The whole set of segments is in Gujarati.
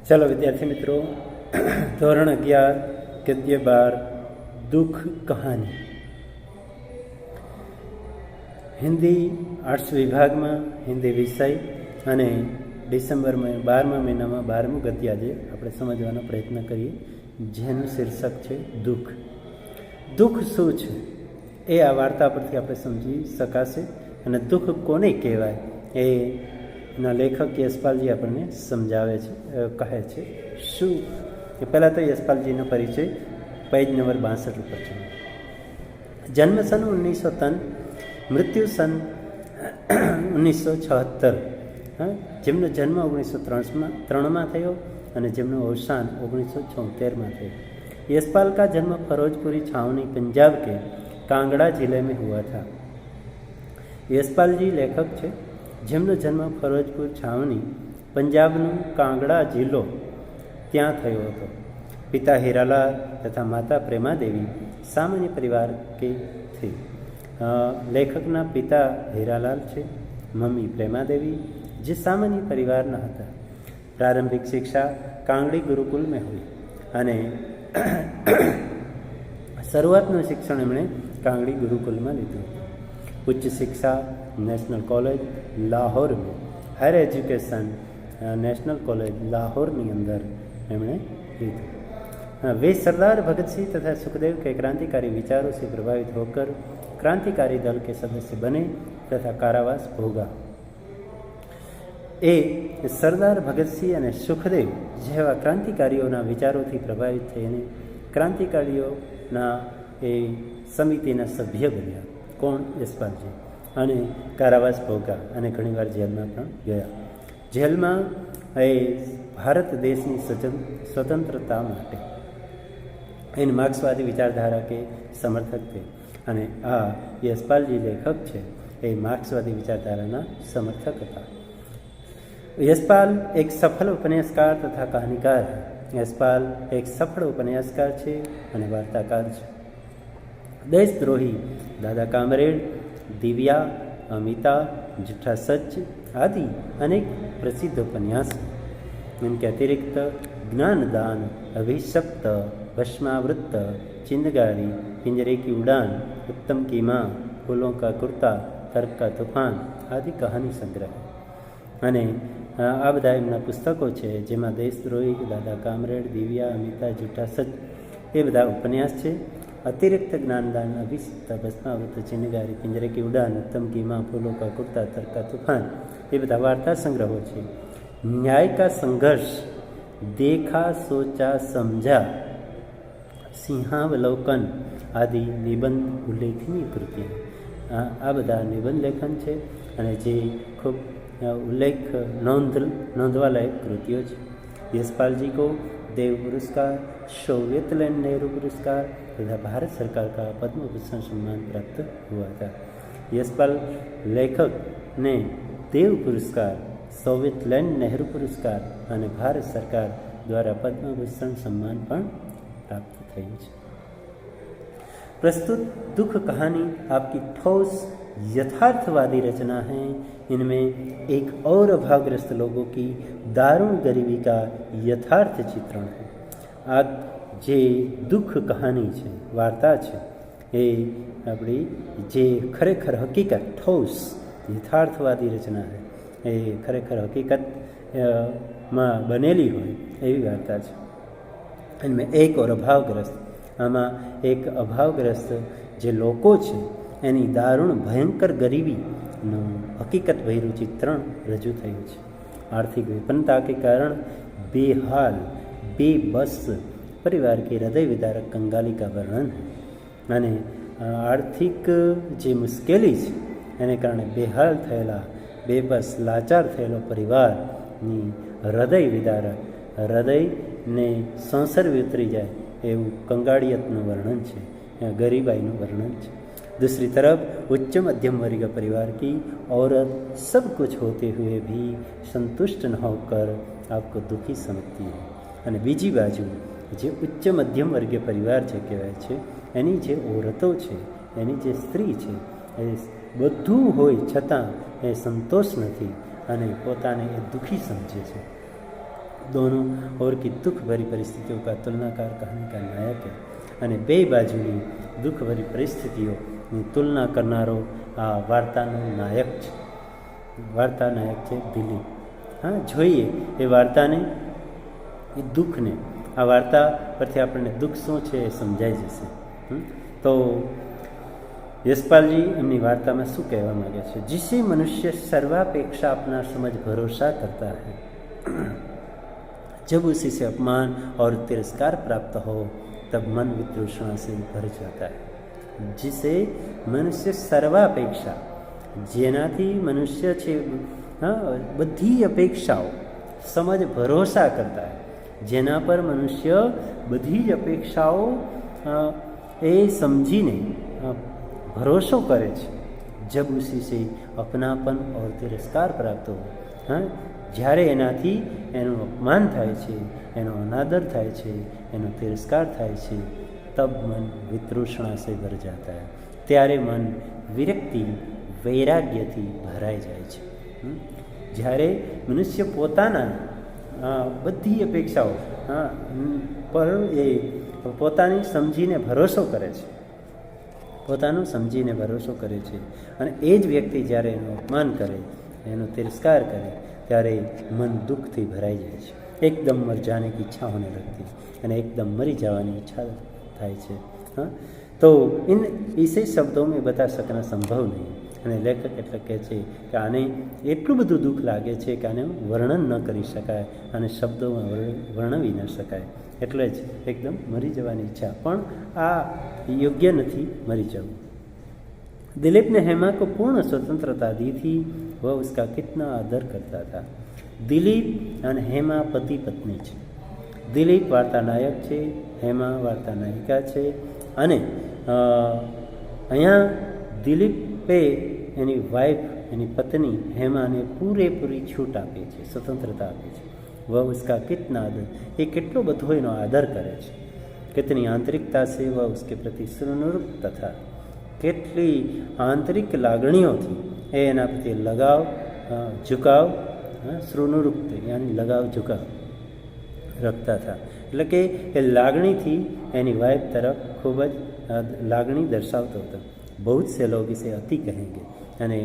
ચાલો વિદ્યાર્થી મિત્રો, ધોરણ 11 ગદ્ય 12 દુઃખ કહાની. હિન્દી આર્ટ્સ વિભાગમાં હિન્દી વિષય અને ડિસેમ્બરમાં 12મા મહિનામાં 12મું ગદ્ય આજે આપણે સમજવાનો પ્રયત્ન કરીએ, જેનું શીર્ષક છે દુઃખ. દુઃખ શું છે એ આ વાર્તા પરથી આપણે સમજી શકાશે, અને દુઃખ કોને કહેવાય એના લેખક યશપાલજી આપણને સમજાવે છે, કહે છે શું. પહેલાં તો યશપાલજીનો પરિચય પેજ નંબર 62 ઉપર છે. જન્મ સન 1903, મૃત્યુ સન 1976. જેમનો જન્મ 1903માં થયો અને જેમનું અવસાન 1976માં થયું. यशपाल का जन्म फरोजपुरी छावनी पंजाब के कांगड़ा जिले में हुआ था. यशपाल जी लेखक છે જેમનો જન્મ ફરોજપુર છાવની પંજાબનું કાંગડા જિલ્લો ત્યાં થયો હતો. પિતા હીરાલાલ તથા માતા પ્રેમાદેવી સામાન્ય પરિવાર કે થે. લેખકના પિતા હીરાલાલ છે, મમ્મી પ્રેમાદેવી જે સામાન્ય પરિવારના હતા. પ્રારંભિક શિક્ષા કાંગડી ગુરુકુલ મેં हुई અને શરૂઆતનું શિક્ષણ એમણે કાંગડી ગુરુકુલમાં લીધું. ઉચ્ચ શિક્ષા નેશનલ કોલેજ લાહોર में, higher education national college Lahore ની અંદર એમણે લીધું. वे सरदार भगत सिंह तथा सुखदेव के क्रांतिकारी विचारों से प्रभावित होकर क्रांतिकारी दल के सदस्य बने तथा कारावास भोगा. એ સરદાર ભગતસિંહ અને સુખદેવ જેવા ક્રાંતિકારીઓના વિચારોથી પ્રભાવિત થઈને ક્રાંતિકારીઓના એ સમિતિના સભ્ય બન્યા. કોણ? યશપાલજી. અને કારાવાસ ભોગા અને ઘણીવાર જેલમાં પણ ગયા. જેલમાં એ ભારત દેશની સ્વતંત્રતા માટે એની માર્ક્સવાદી વિચારધારા કે સમર્થક છે. અને આ યશપાલજી લેખક છે એ માર્ક્સવાદી વિચારધારાના સમર્થક હતા. यशपाल एक सफल उपन्यासकार तथा कहानीकार है. यशपाल एक सफल उपन्यासकार છે અને વાર્તાકાર છે. देशद्रोही, दादा कामरेड, दिव्या, अमिता, झूठा सच आदि अनेक प्रसिद्ध उपन्यास हैं. इनके अतिरिक्त ज्ञानदान, अभिशप्त, भस्मावृत्त, चिंदगारी, पिंजरे की उड़ान, उत्तम की माँ, फूलों का कुर्ता, तर्क का तूफान आदि कहानी संग्रह. અને આ બધા એમના પુસ્તકો છે, જેમાં દેશદ્રોહી, દાદા કામરેડ, દિવ્યા, અમિતા, જૂઠા સચ એ બધા ઉપન્યાસ છે. અતિરિક્ત જ્ઞાનદાન, અભિષિક્ત, ભસ્માવૃત, ચિનગારી, પિંજરે કી ઉડાન, ઉત્તમ કી માં, ફૂલો કા કુર્તા, તર્ક કા તૂફાન એ બધા વાર્તા સંગ્રહો છે. ન્યાય કા સંઘર્ષ, દેખા સોચા સમજા, સિંહાવલોકન આદિ નિબંધ ઉલ્લેખનીય કૃતિઓ. આ બધા નિબંધ લેખન છે અને જે ખૂબ उल्लेख नोंदवा लायक कृतियों છે. यशपाल जी को देव पुरस्कार, सोवियत-लैंड नेहरू पुरस्कार तथा भारत सरकार का पद्म भूषण सम्मान प्राप्त हुआ था. यशपाल लेखक ने देव पुरस्कार, सोवियत-लैंड नेहरू पुरस्कार અને ભારત સરકાર દ્વારા પદ્મ ભૂષણ सम्मान પણ प्राप्त થયું છે. प्रस्तुत दुख कहानी आपकी ठोस यथार्थवादी रचना है. इनमें एक और अभावग्रस्त लोगों की दारुण गरीबी का यथार्थ चित्रण है. આ જે દુઃખ કહાની છે, વાર્તા છે, એ આપણી જે ખરેખર હકીકત, ઠોસ યથાર્થવાદી રચના છે, એ ખરેખર હકીકતમાં બનેલી હોય એવી વાર્તા છે. એમાં એક ઓર અભાવગ્રસ્ત, આમાં એક અભાવગ્રસ્ત જે લોકો છે એની દારૂણ ભયંકર ગરીબીનું હકીકત ભર્યું ચિત્રણ રજૂ થયું છે. आर्थिक विपन्नता के कारण बेहाल, बेबस परिवार के हृदय विदारक कंगाली का वर्णन है. અને આર્થિક જે મુશ્કેલી છે એને કારણે બેહાલ થયેલા, બેબસ, લાચાર થયેલો પરિવારની હૃદય વિદારક, હૃદયને સંસર્વી ઉતરી જાય એવું કંગાળિયતનું વર્ણન છે, ગરીબાઈનું વર્ણન છે. दूसरी तरफ उच्च मध्यम वर्ग परिवार की औरत सब कुछ होते हुए भी संतुष्ट न होकर आपको दुखी समझती है. અને બીજી બાજુ જે ઉચ્ચ મધ્યમ વર્ગીય પરિવાર છે કહેવાય છે, એની જે औरतो છે, એની જે સ્ત્રી છે, એ બધું હોય છતાં એ સંતોષ નથી અને પોતાને એ દુઃખી સમજે છે. दोनों और की दुख भरी परिस्थितियों का तुलनाकार कहानी का नायक है અને બે બાજુની દુઃખ ભરી પરિસ્થિતિઓની તુલના કરનારો આ વાર્તાનો નાયક છે. વાર્તા નાયક છે દિલીપ. હા, જોઈએ એ વાર્તાને, એ દુઃખને. આ વાર્તા પરથી આપણને દુઃખ શું છે એ સમજાઈ જશે. તો યશપાલજી એમની વાર્તામાં શું કહેવા માગે છે? जिसे मनुष्य सर्वापेक्षा अपना समझ भरोसा करता है, जब उसी से अपमान और तिरस्कार प्राप्त हो तब मन वितृष्णा से भर जाता है. जिसे मनुष्य सर्वापेक्षा, જેનાથી મનુષ્ય છે બધી અપેક્ષાઓ, સમજ ભરોસા કરતા હૈ, જેના પર મનુષ્ય બધી જ અપેક્ષાઓ એ સમજીને ભરોસો કરે છે. જબ ઉસી સે અપનાપન ઓર તિરસ્કાર પ્રાપ્ત હો, જ્યારે એનાથી એનું અપમાન થાય છે, એનો અનાદર થાય છે, એનો તિરસ્કાર થાય છે, તબ મન વિતૃષ્ણા સે ભર જાતા હૈ, ત્યારે મન વિરક્તિ, વૈરાગ્યથી ભરાઈ જાય છે. જ્યારે મનુષ્ય પોતાના બધી અપેક્ષાઓ પર એ પોતાની સમજીને ભરોસો કરે છે, પોતાનું સમજીને ભરોસો કરે છે, અને એ જ વ્યક્તિ જ્યારે એનું અપમાન કરે, એનો તિરસ્કાર કરે, ત્યારે મન દુઃખથી ભરાઈ જાય છે. એકદમ મર જાને કી ઈચ્છા હોને લગતી, અને એકદમ મરી જવાની ઈચ્છા થાય છે. હા, તો ઇસે શબ્દો મેં બતા શકના સંભવ નહીં. અને લેખક એટલે કહે છે કે આને એટલું બધું દુઃખ લાગે છે કે આને વર્ણન ન કરી શકાય, અને શબ્દોમાં વર્ણવી ન શકાય. એટલે જ એકદમ મરી જવાની ઈચ્છા, પણ આ યોગ્ય નથી મરી જવું. दिलीप ने हेमा को पूर्ण स्वतंत्रता दी थी, वह उसका कितना आदर करता था. દિલીપ અને હેમા પતિ પત્ની છે. દિલીપ વાર્તા નાયક છે, હેમા વાર્તા નાયિકા છે. અને અહીંયા દિલીપે એની વાઈફ, એની પત્ની હેમાને પૂરેપૂરી છૂટ આપી છે, સ્વતંત્રતા આપી છે. વહ ઉસકા કિતના આદર, એ કેટલો બધો એનો આદર કરે છે. કિતની આંતરિકતા છે વહ ઉસકે પ્રતિ સુનુરૂપ તથા, કેટલી આંતરિક લાગણીઓથી એ એના પ્રત્યે લગાવ, ઝુકાવ, શ્રુનુરૂપતે યાની લગાવ ઝુકાવ રખતા હતા. એટલે કે એ લાગણીથી એની વાઈફ તરફ ખૂબ જ લાગણી દર્શાવતો હતો. બહુ જ સે લોગ ઇસે અતિ કહેંગે, અને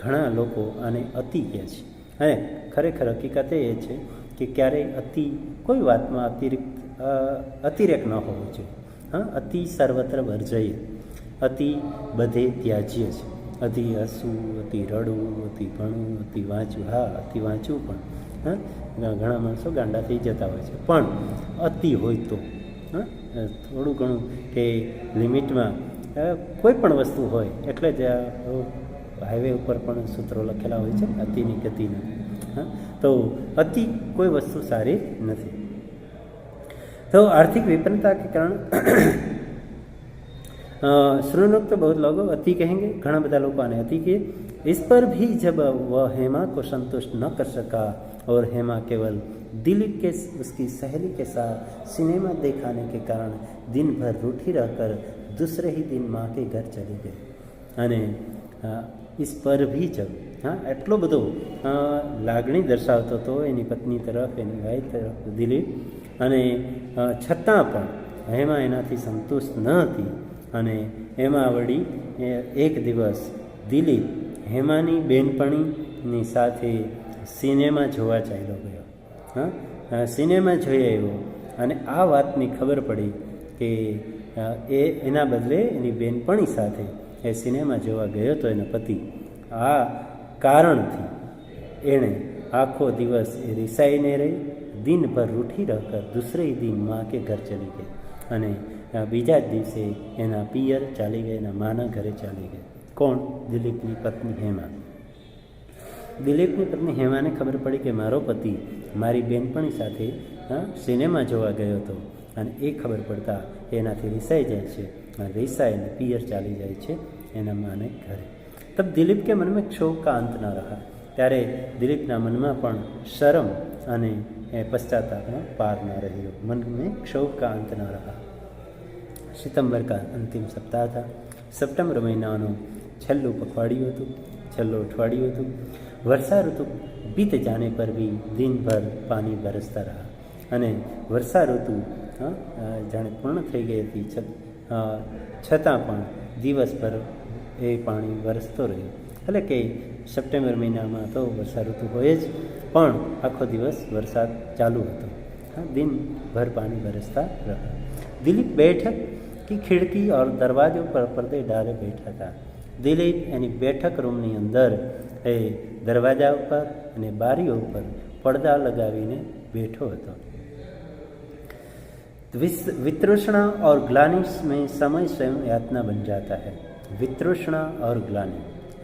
ઘણા લોકો આને અતિ કહે છે. અને ખરેખર હકીકત એ છે કે ક્યારેય અતિ કોઈ વાતમાં અતિરેક ન હોવો જોઈએ. અતિ સર્વત્ર વર્જય, અતિ બધે ત્યાજ્ય છે. અતિ હસવું, અતિ રડવું, અતિ ભણવું, અતિ વાંચવું. હા, અતિ વાંચવું પણ ઘણા માણસો ગાંડા થઈ જતા હોય છે, પણ અતિ હોય તો થોડું ઘણું કે લિમિટમાં કોઈ પણ વસ્તુ હોય. એટલે જ હાઈવે ઉપર પણ સૂત્રો લખેલા હોય છે, અતિની ગતિની. તો અતિ કોઈ વસ્તુ સારી નથી. तो आर्थिक विपन्नता के कारण श्रुनुक तो बहुत लोग अति कहेंगे, घना बदा लोग आने अति किए. इस पर भी जब वह हेमा को संतुष्ट न कर सका और हेमा केवल दिलीप के उसकी सहेली के साथ सिनेमा दिखाने के कारण दिन भर रूठी रहकर दूसरे ही दिन माँ के घर चली गई. અને इस पर भी जब એટલો બધો લાગણી દર્શાવતો હતો એની પત્ની તરફ, એની વાઈફ તરફ દિલીપ, અને છતાં પણ હેમા એનાથી સંતુષ્ટ ન હતી. અને એમાં વળી એક દિવસ દિલીપ હેમાની બેનપણીની સાથે સિનેમા જોવા ચાલ્યો ગયો. સિનેમા જોઈ આવ્યો, અને આ વાતની ખબર પડી કે એના બદલે એની બેનપણી સાથે એ સિનેમા જોવા ગયો હતો એનો પતિ. આ કારણથી એણે આખો દિવસ એ રિસાઈને રહી, દિનભર રૂઠી रहकर दूसरे ही दिन माँ के घर चली गई. અને બીજા જ દિવસે એના પિયર ચાલી ગઈ, એના માના ઘરે ચાલી ગઈ. કોણ? દિલીપની પત્ની હેમા. દિલીપની પત્ની હેમાને ખબર પડી કે મારો પતિ મારી બેનપણી સાથે સિનેમા જોવા ગયો હતો, અને એ ખબર પડતા એનાથી રિસાઈ જાય છે. રિસાઈને પિયર ચાલી જાય છે એના માને ઘરે. તબ દિલીપ કે મનમાં ક્ષોભ કા અંત ન રહા. ત્યારે દિલીપના મનમાં પણ શરમ અને પશ્ચાતાપનો પાર ન રહ્યો. मन में क्षोभ का अंत न रहा. सितंबर का अंतिम सप्ताह था. સપ્ટેમ્બર મહિનાનું છેલ્લું પખવાડિયું હતું, છેલ્લું અઠવાડિયું હતું. વર્ષા ઋતુ बीत जाने पर भी दिन भर पानी बरसता रहा અને વર્ષા ઋતુ જાણે પૂર્ણ થઈ ગઈ હતી છતાં પણ દિવસભર એ પાણી વરસતો રહ્યો. એટલે કે સપ્ટેમ્બર મહિનામાં તો વર્ષા ઋતુ હોય જ, પણ આખો દિવસ વરસાદ ચાલુ હતો. दिन भर पानी बरसता रहा. दिलीप बैठक की खिड़की और दरवाजों पर पर्दे डाले बैठा था. दिलीप यानी बैठक रूमની અંદર એ દરવાજા ઉપર અને બારીઓ ઉપર પડદા લગાવીને બેઠો હતો. वितृष्णा और ग्लानि में समय स्वयं यातना बन जाता है. वितृष्णा और ग्लानि,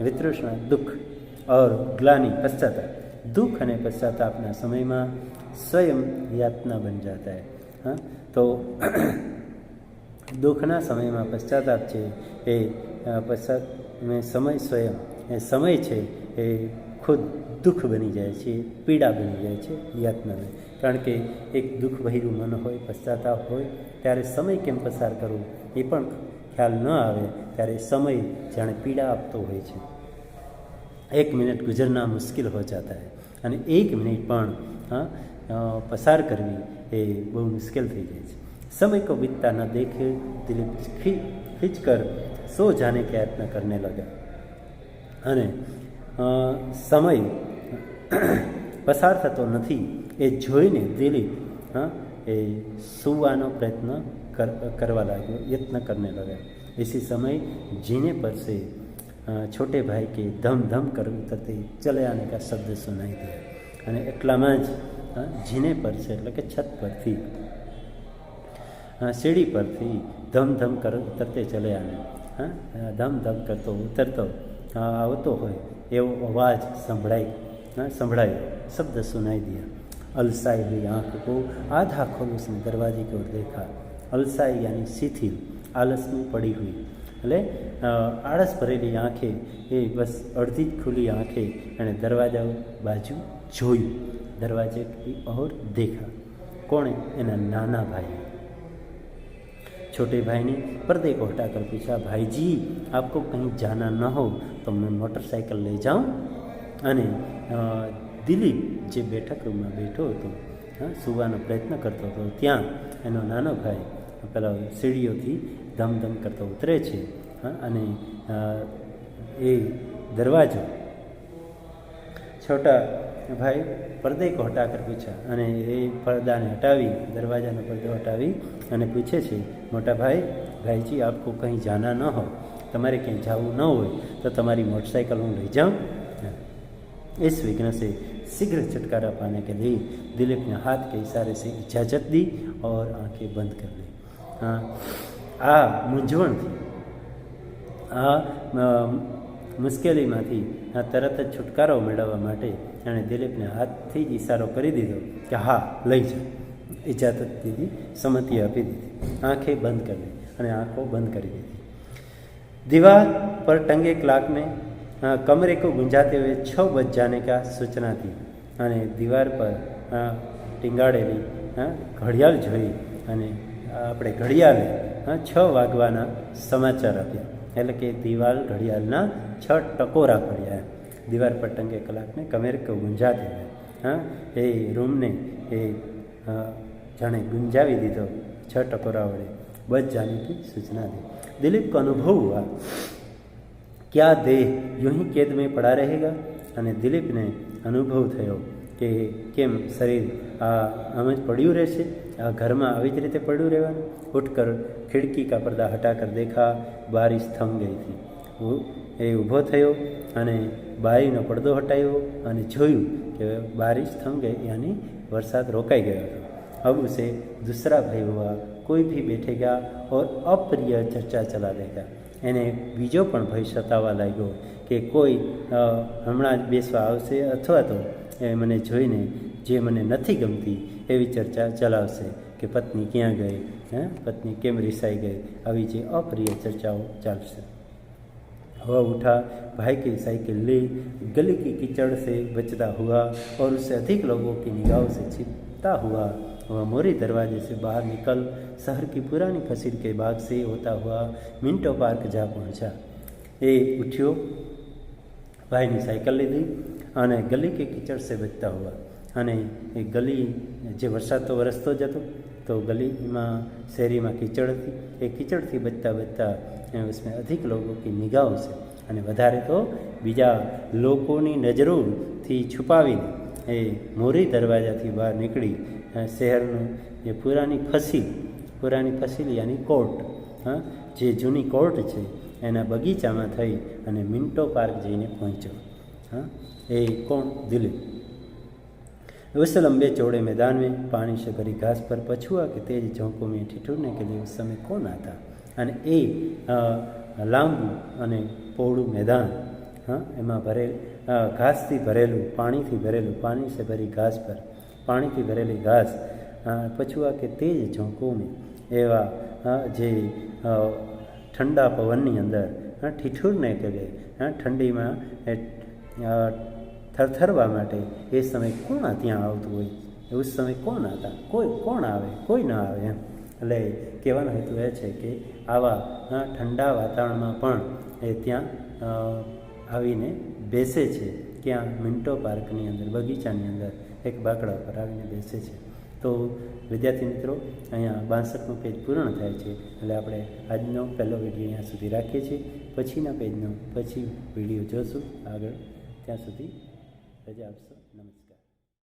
वितृष्णा दुख और ग्लानि पश्चाताप, दुख અને પશ્ચાતાપના સમયમાં स्वयं यातना बन जाता है. हाँ, तो दुखना समय में पश्चाताप है ए पश्चात में समय स्वयं ए समय है ए खुद दुख बनी जाए छे, पीड़ा बनी जाए छे यातना में. कारण के एक दुख भर्યું मन होय, पश्चाताप होय त्यारे समय केम पसार करवो ए पण ख्याल न आवे त्यारे समय जाने पीड़ा आपतो होय छे. 1 मिनट गुजरना मुश्किल हो जाता है અને 1 मिनट पण पसार करवी ये बहुत मुश्किल थी जाए. समय को बीतता न देखे दिलीप खींच कर सो जाने की यातना करने लगा. अने समय पसार थतो नथी ए जोईने दिलीप ए सुवानो प्रयत्न करवा लाग्यो, यत्न करने लगा. इसी समय जीने पर से छोटे भाई के धम धम कर उतरते चले आने का शब्द सुनाई दिया. અને એટલામાં જ જીને પર છે એટલે કે છત પરથી સીડી પરથી ધમ ધમ કર ઉતરતે ચલે આને ધમ ધમ કરતો ઉતરતો આવતો હોય એવો અવાજ संभળાયો. शब्द सुनाई दिया. अलसाई हुई आँख को आधा खोल उसने दरवाजे की ओर देखा. अलसाई यानी शिथिल, आलस में पड़ी हुई એટલે આળસ ભરેલી આંખે એ બસ અડધી જ ખુલ્લી આંખે અને દરવાજા બાજુ જોયું. दरवाजे की ओर देखा. कौन? एना नाना भाई. छोटे भाई ने पर्दे को हटाकर पूछा, भाई जी आपको कहीं जाना न हो तो मैं मोटरसाइकिल ले जाऊं? अने दिलीप जे बैठक रूम में बैठो હતો સુવાનો પ્રયત્ન કરતો હતો ત્યાં એનો નાનો ભાઈ પેલા સીડીઓથી ધમ ધમ કરતો ઉતરે છે અને એ દરવાજો छोटा भाई पर्दे को हटाकर पूछा અને એ પડદાને હટાવી દરવાજાનો પડદો હટાવી અને પૂછે છે, મોટા ભાई भाईजी आपको कहीं जाना न हो, તમારે ક્યાંય જવું ન હોય તો તમારી मोटरसाइकिल હું લઈ જાઉં? इस विघ्न से शीघ्र छुटकारा पाने के लिए दिलीप ने हाथ के इशारे से इजाज़त दी और आंखें बंद कर ली. आ मूंझवणथी मुश्केलीमांथी तरत ज छुटकारो मेळववा माटे एणे दिलीपने हाथथी ज इशारो करी दीधो कि हाँ लई जा. इजाजत दीधी, सम्मति आपी दीधी. आंखें बंद कर ली अने आँखों बंद करी दीधी. दीवार पर टंगे क्लॉक में कमरे को गुंजाते हुए 6 बज जाने का सूचना थी अने दीवार पर टींगाड़ेली घड़ियाल जोई अने આપણે ઘડિયાળે 6 વાગવાના સમાચાર આપ્યા. એટલે કે દિવાલ ઘડિયાળના 6 ટકોરા પડ્યા. दीवार पर टंगे क्लॉक में कमरे को गुंजाते हुए ए रूम ने ए जाने गुंजावी दीधो 6 टकोरा वड़े बच जाने की सूचना दी. दिलीप को अनुभव हुआ क्या देह यूं ही कैद में पड़ा रहेगा? अने दिलीप ने अनुभव थयो कि केम शरीर आम ज पड़્યું રહેશે, घर में આવી જ રીતે પડ્યું રહેવાનું. उठकर खिड़की का पर्दा हटाकर देखा, बारिश थम गई थी. એ ઊભો થયો અને બારીનો પડદો હટાવ્યો અને જોયું કે बारिश थम गई यानी वरसाद रोकाई गयो હતો. अब उसे दूसरा भय हुआ कोई भी बैठेगा और अप्रिय चर्चा चला देगा. એને બીજો પણ ભય સતાવા લાગ્યો કે કોઈ હમણાં જ બેસવા આવશે અથવા તો એ મને જોઈને જે મને નથી ગમતી એવી ચર્ચા ચલાવશે કે પત્ની ક્યાં ગઈ, પત્ની કેમ રિસાઈ ગઈ, આવી જે અપ્રિય ચર્ચાઓ ચાલશે. वह उठा, भाई की साइकिल ली, गली की कीचड़ से बचता हुआ और उससे अधिक लोगों की निगाहों से छिपता हुआ वह मोरी दरवाजे से बाहर निकल शहर की पुरानी फसील के बाग से होता हुआ मिंटो पार्क जा पहुंचा. ए उठ्यो, ભાઈની સાયકલ લીધી અને ગલી કે કીચડ સે બચતા હુઆ, અને એ ગલી જે વરસાદ તો વરસતો જ હતો તો ગલીમાં શેરીમાં કીચડ હતી, એ કીચડથી બચતા બચતા उसमें अधिक लोगों की निगाहों से અને વધારે તો બીજા લોકોની નજરોથી છુપાવીને એ મોરી દરવાજાથી બહાર નીકળી શહેરનું જે પુરાની ફસીલ યાની કોર્ટ, જે જૂની કોર્ટ છે એના બગીચામાં થઈ અને મિન્ટો પાર્ક જઈને પહોંચ્યો. એ કોણ? દિલીપ. उस लंबे चौड़े मैदान में पानी से भरी घास पर पछुआ के तेज झोंकों में ठिठुरने के लिए उस समय कौन आता. અને એ લાંબુ અને પહોળું મેદાન, એમાં ઘાસથી ભરેલું, પાણીથી ભરેલું, પાણી સે ભરી ઘાસ પર, પાણીથી ભરેલી ઘાસ, પછુઆ કે તેજ ઝોંકો મેં, એવા જે ઠંડા પવનની અંદર ઠીઠુરને કે લે, ઠંડીમાં થરથરવા માટે એ સમય કોણ ત્યાં આવતું હોય? એવું સમય કોણ હતા? કોણ આવે? કોઈ ન આવે એમ. એટલે કહેવાનો હેતુ એ છે કે આવા ઠંડા વાતાવરણમાં પણ એ ત્યાં આવીને બેસે છે. ક્યાં? મિન્ટો પાર્કની અંદર, બગીચાની અંદર એક બાકડા પર આવીને બેસે છે. તો વિદ્યાર્થી મિત્રો, અહીંયા 62મું પેજ પૂર્ણ થાય છે. એટલે આપણે આજનો પહેલો વિડીયો અહીંયા સુધી રાખીએ છીએ. પછીના પેજનો વિડીયો જોશું આગળ. ત્યાં સુધી રજા આપશો. નમસ્કાર.